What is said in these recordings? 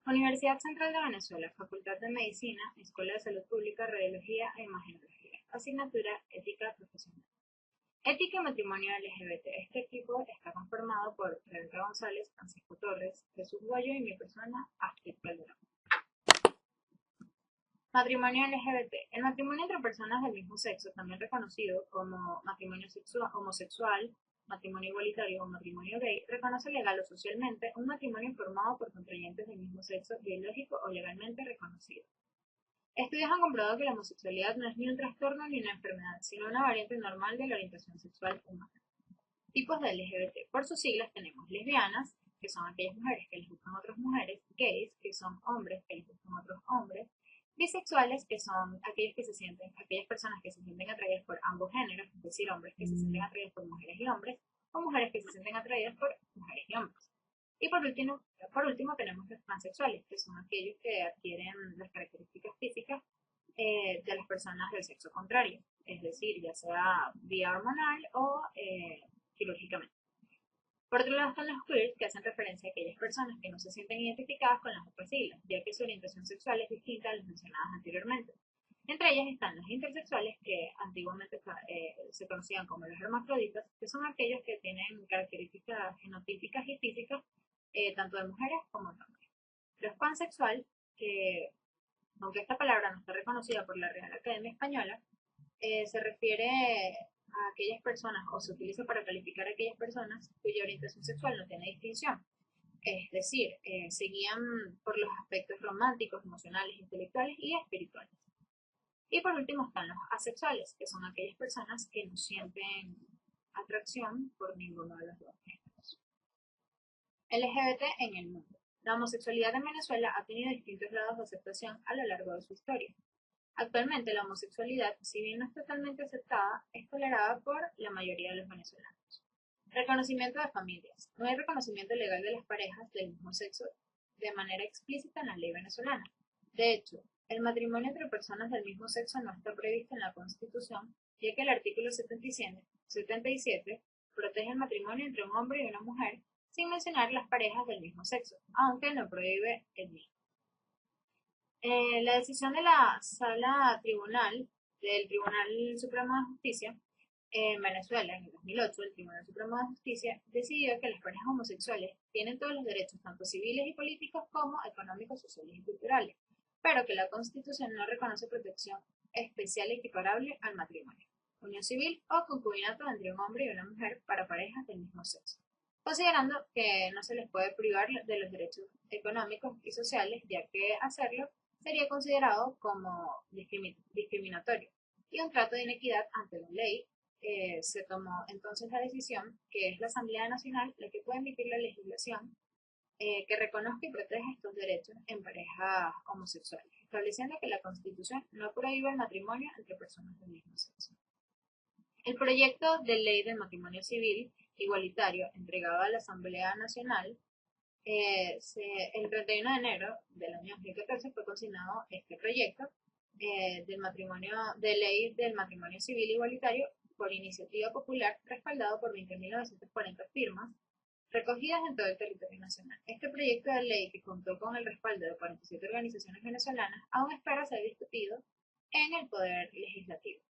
Universidad Central de Venezuela, Facultad de Medicina, Escuela de Salud Pública, Radiología e Imagenología. Asignatura Ética Profesional. Ética y Matrimonio LGBT. Este equipo está conformado por Rebeca González, Francisco Torres, Jesús Guayo y mi persona, Astrid Calderón. Matrimonio LGBT. El matrimonio entre personas del mismo sexo, también reconocido como matrimonio homosexual, matrimonio igualitario o matrimonio gay, reconoce legal o socialmente un matrimonio formado por contrayentes del mismo sexo biológico o legalmente reconocido. Estudios han comprobado que la homosexualidad no es ni un trastorno ni una enfermedad, sino una variante normal de la orientación sexual humana. Tipos de LGBT. Por sus siglas tenemos lesbianas, que son aquellas mujeres que les gustan otras mujeres; gays, que son hombres que les gustan otros hombres; bisexuales, que son aquellas personas que se sienten atraídas por ambos géneros, es decir, hombres que se sienten atraídos por mujeres y hombres, o mujeres que se sienten atraídas por mujeres y hombres. Y por último tenemos los transexuales, que son aquellos que adquieren las características físicas de las personas del sexo contrario, es decir, ya sea vía hormonal o quirúrgicamente. Por otro lado están los queers, que hacen referencia a aquellas personas que no se sienten identificadas con las otras siglas, ya que su orientación sexual es distinta a las mencionadas anteriormente. Entre ellas están los intersexuales, que antiguamente se conocían como los hermafroditas, que son aquellos que tienen características genotípicas y físicas tanto de mujeres como de hombres. Los pansexual, que aunque esta palabra no está reconocida por la Real Academia Española, se refiere a aquellas personas, o se utiliza para calificar a aquellas personas cuya orientación sexual no tiene distinción. Es decir, se guían por los aspectos románticos, emocionales, intelectuales y espirituales. Y por último están los asexuales, que son aquellas personas que no sienten atracción por ninguno de los dos géneros. LGBT en el mundo. La homosexualidad en Venezuela ha tenido distintos grados de aceptación a lo largo de su historia. Actualmente la homosexualidad, si bien no es totalmente aceptada, es tolerada por la mayoría de los venezolanos. Reconocimiento de familias. No hay reconocimiento legal de las parejas del mismo sexo de manera explícita en la ley venezolana. De hecho, el matrimonio entre personas del mismo sexo no está previsto en la Constitución, ya que el artículo 77 protege el matrimonio entre un hombre y una mujer, sin mencionar las parejas del mismo sexo, aunque no prohíbe el mismo. La decisión de la Sala Tribunal del Tribunal Supremo de Justicia en Venezuela en el 2008, el Tribunal Supremo de Justicia decidió que las parejas homosexuales tienen todos los derechos, tanto civiles y políticos como económicos, sociales y culturales, pero que la Constitución no reconoce protección especial equiparable al matrimonio, unión civil o concubinato entre un hombre y una mujer para parejas del mismo sexo, considerando que no se les puede privar de los derechos económicos y sociales, ya que hacerlo sería considerado como discriminatorio y un trato de inequidad ante la ley. Se tomó entonces la decisión que es la Asamblea Nacional la que puede emitir la legislación que reconozca y proteja estos derechos en parejas homosexuales, estableciendo que la Constitución no prohíbe el matrimonio entre personas del mismo sexo. El proyecto de ley del matrimonio civil igualitario entregado a la Asamblea Nacional el 31 de enero del año 2014 fue consignado este proyecto de ley del matrimonio civil igualitario por iniciativa popular, respaldado por 20.940 firmas recogidas en todo el territorio nacional. Este proyecto de ley, que contó con el respaldo de 47 organizaciones venezolanas, aún espera ser discutido en el Poder Legislativo.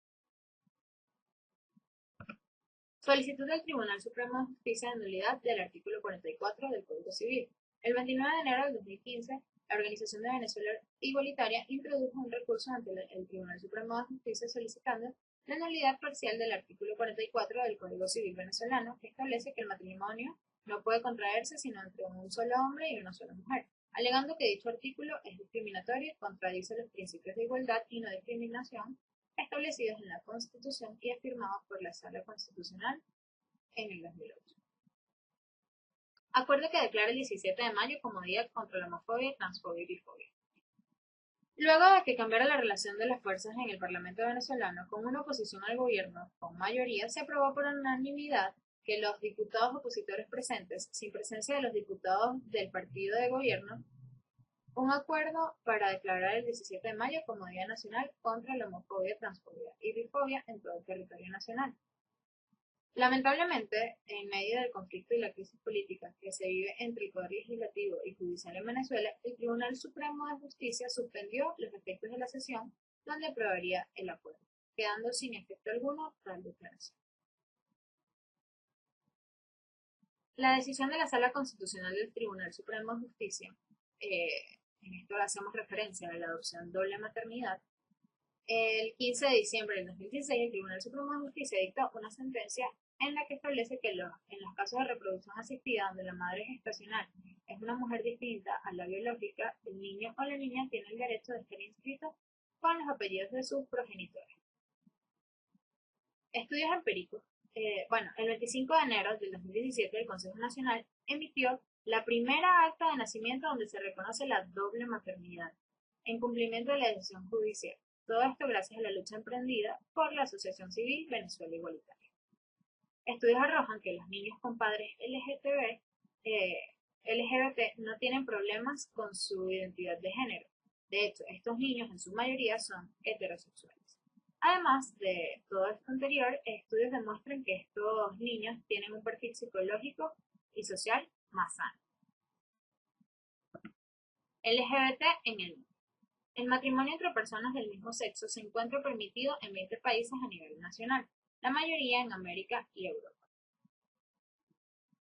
Solicitud del Tribunal Supremo de Justicia de nulidad del artículo 44 del Código Civil. El 29 de enero del 2015, la Organización de Venezuela Igualitaria introdujo un recurso ante el Tribunal Supremo de Justicia solicitando la nulidad parcial del artículo 44 del Código Civil venezolano, que establece que el matrimonio no puede contraerse sino entre un solo hombre y una sola mujer, alegando que dicho artículo es discriminatorio y contradice los principios de igualdad y no discriminación establecidos en la Constitución y afirmados por la Sala Constitucional en el 2008. Acuerdo que declara el 17 de mayo como Día contra la Homofobia, Transfobia y Bifobia. Luego de que cambiara la relación de las fuerzas en el Parlamento venezolano con una oposición al gobierno con mayoría, se aprobó por unanimidad que los diputados opositores presentes, sin presencia de los diputados del partido de gobierno, un acuerdo para declarar el 17 de mayo como Día Nacional contra la Homofobia, Transfobia y Bifobia en todo el territorio nacional. Lamentablemente, en medio del conflicto y la crisis política que se vive entre el Poder Legislativo y Judicial en Venezuela, el Tribunal Supremo de Justicia suspendió los efectos de la sesión donde aprobaría el acuerdo, quedando sin efecto alguno tal declaración. La decisión de la Sala Constitucional del Tribunal Supremo de Justicia, eh, en esto hacemos referencia a la adopción doble maternidad, el 15 de diciembre del 2016, el Tribunal Supremo de Justicia dictó una sentencia en la que establece que en los casos de reproducción asistida donde la madre gestacional es una mujer distinta a la biológica, el niño o la niña tiene el derecho de estar inscrito con los apellidos de sus progenitores. Estudios empíricos. El 25 de enero del 2017 el Consejo Nacional emitió la primera acta de nacimiento donde se reconoce la doble maternidad, en cumplimiento de la decisión judicial. Todo esto gracias a la lucha emprendida por la Asociación Civil Venezuela Igualitaria. Estudios arrojan que los niños con padres LGBT no tienen problemas con su identidad de género. De hecho, estos niños en su mayoría son heterosexuales. Además de todo esto anterior, estudios demuestran que estos niños tienen un perfil psicológico y social más sano. LGBT en el mundo. El matrimonio entre personas del mismo sexo se encuentra permitido en 20 países a nivel nacional, la mayoría en América y Europa.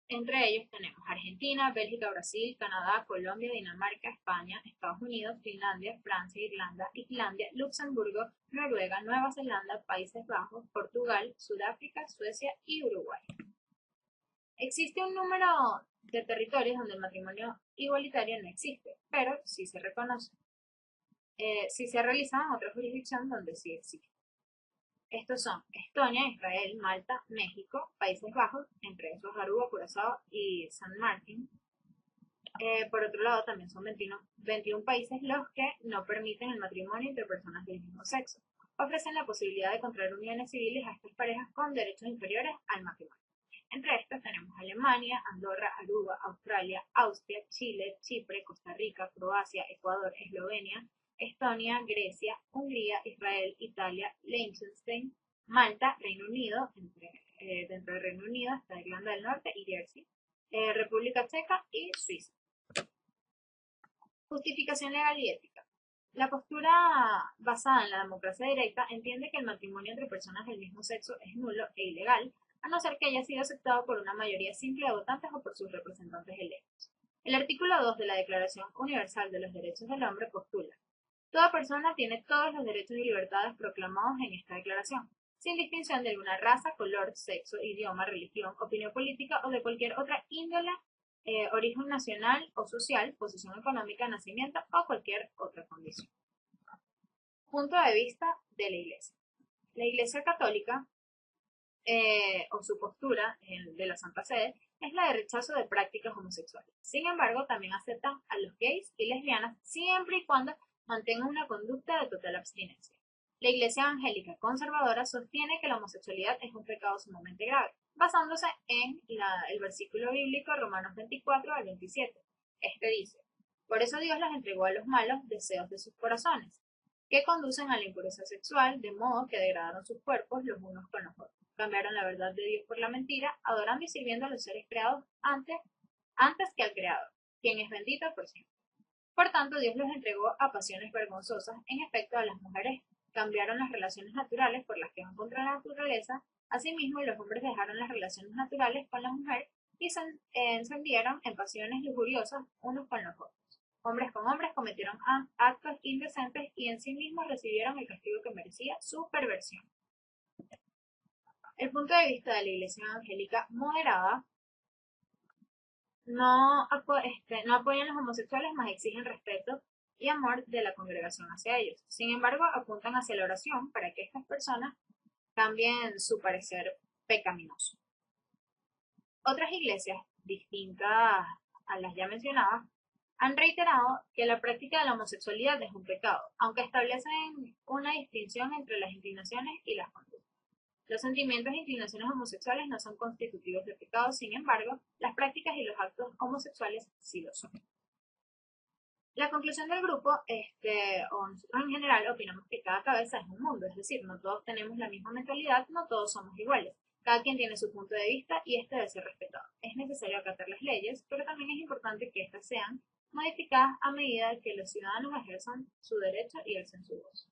Entre ellos tenemos Argentina, Bélgica, Brasil, Canadá, Colombia, Dinamarca, España, Estados Unidos, Finlandia, Francia, Irlanda, Islandia, Luxemburgo, Noruega, Nueva Zelanda, Países Bajos, Portugal, Sudáfrica, Suecia y Uruguay. Existe un número de territorios donde el matrimonio igualitario no existe, pero sí se reconoce. Sí se realiza en otra jurisdicción donde sí existe. Estos son Estonia, Israel, Malta, México, Países Bajos, entre esos Aruba, Curazao y San Martín. Por otro lado, también son 21 países los que no permiten el matrimonio entre personas del mismo sexo. Ofrecen la posibilidad de contraer uniones civiles a estas parejas con derechos inferiores al matrimonio. Entre estos tenemos Alemania, Andorra, Aruba, Australia, Austria, Chile, Chipre, Costa Rica, Croacia, Ecuador, Eslovenia, Estonia, Grecia, Hungría, Israel, Italia, Liechtenstein, Malta, Reino Unido, dentro del Reino Unido está Irlanda del Norte y Jersey, República Checa y Suiza. Justificación legal y ética. La postura basada en la democracia directa entiende que el matrimonio entre personas del mismo sexo es nulo e ilegal, a no ser que haya sido aceptado por una mayoría simple de votantes o por sus representantes electos. El artículo 2 de la Declaración Universal de los Derechos del Hombre postula: toda persona tiene todos los derechos y libertades proclamados en esta declaración, sin distinción de alguna raza, color, sexo, idioma, religión, opinión política o de cualquier otra índole, origen nacional o social, posición económica, nacimiento o cualquier otra condición. Punto de vista de la Iglesia. La Iglesia Católica, o su postura de la Santa Sede, es la de rechazo de prácticas homosexuales. Sin embargo, también aceptan a los gays y lesbianas siempre y cuando mantengan una conducta de total abstinencia. La Iglesia Evangélica Conservadora sostiene que la homosexualidad es un pecado sumamente grave, basándose en el versículo bíblico Romanos 24 al 27. Este dice: por eso Dios los entregó a los malos deseos de sus corazones, que conducen a la impureza sexual, de modo que degradaron sus cuerpos los unos con los otros. Cambiaron la verdad de Dios por la mentira, adorando y sirviendo a los seres creados antes que al Creador, quien es bendito por siempre. Por tanto, Dios los entregó a pasiones vergonzosas. En efecto, a las mujeres cambiaron las relaciones naturales por las que van contra la naturaleza. Asimismo, los hombres dejaron las relaciones naturales con la mujer y se encendieron en pasiones lujuriosas unos con los otros. Hombres con hombres cometieron actos indecentes y en sí mismos recibieron el castigo que merecía su perversión. El punto de vista de la Iglesia Evangélica moderada no apoyan a los homosexuales, más exigen respeto y amor de la congregación hacia ellos. Sin embargo, apuntan hacia la oración para que estas personas cambien su parecer pecaminoso. Otras iglesias, distintas a las ya mencionadas, han reiterado que la práctica de la homosexualidad es un pecado, aunque establecen una distinción entre las inclinaciones y las conductas. Los sentimientos e inclinaciones homosexuales no son constitutivos de pecado, sin embargo, las prácticas y los actos homosexuales sí lo son. La conclusión del grupo, o nosotros en general, opinamos que cada cabeza es un mundo, es decir, no todos tenemos la misma mentalidad, no todos somos iguales. Cada quien tiene su punto de vista y este debe ser respetado. Es necesario acatar las leyes, pero también es importante que éstas sean modificadas a medida que los ciudadanos ejerzan su derecho y alcen su voz.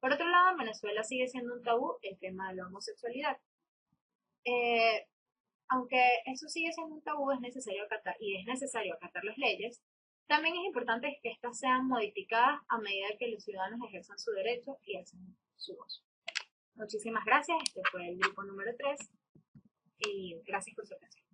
Por otro lado, en Venezuela sigue siendo un tabú el tema de la homosexualidad. Eh, Aunque eso sigue siendo un tabú, es necesario acatar las leyes. También es importante que éstas sean modificadas a medida que los ciudadanos ejerzan su derecho y alcen su voz. Muchísimas gracias, este fue el grupo número 3 y gracias por su atención.